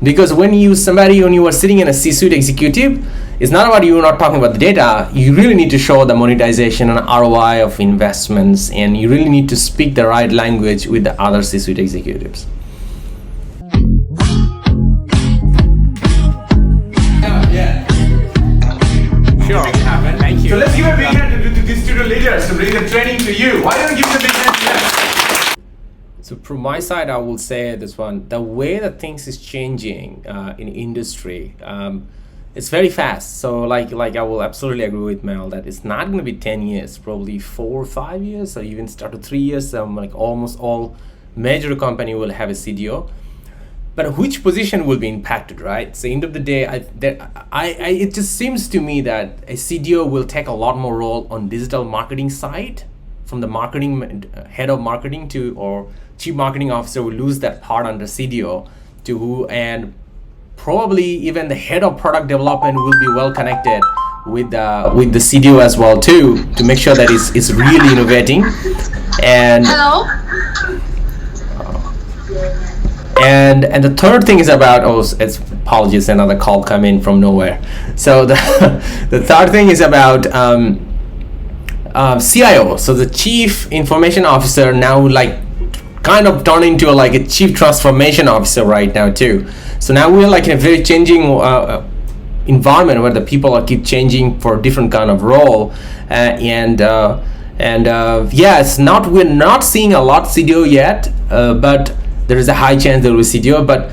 Because when you are sitting in a C-suite executive, it's not about you not talking about the data. You really need to show the monetization and ROI of investments, and you really need to speak the right language with the other C-suite executives. Sure. Thank you. So let's give a big hand to these student leaders to bring the training to you. Why don't you give them a big hand to them? So from my side, I will say this one: the way that things is changing in industry, it's very fast. So like I will absolutely agree with Mel that it's not going to be 10 years, probably 4 or 5 years, or even start to 3 years. Like almost all major company will have a CDO. But which position will be impacted, right? So end of the day, it just seems to me that a CDO will take a lot more role on digital marketing side, from the marketing head of marketing to, or chief marketing officer will lose that part under CDO to who, and probably even the head of product development will be well connected with the CDO as well too, to make sure that it's really innovating. And Hello? And the third thing is about, it's apologies, another call come in from nowhere. So the third thing is about CIO. So the chief information officer now like kind of turned into like a chief transformation officer right now too. So now we're like in a very changing environment where the people are keep changing for different kind of role, yeah, we're not seeing a lot CDO yet, but there is a high chance there will be CDO, but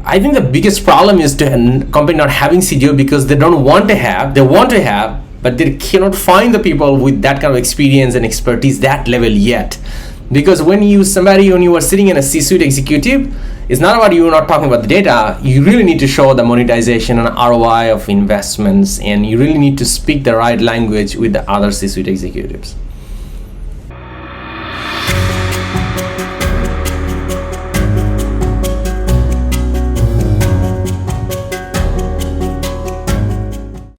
I think the biggest problem is to a company not having CDO because they want to have, but they cannot find the people with that kind of experience and expertise that level yet. Because when you are sitting in a C-suite executive, it's not about you not talking about the data. You really need to show the monetization and ROI of investments, and you really need to speak the right language with the other C-suite executives.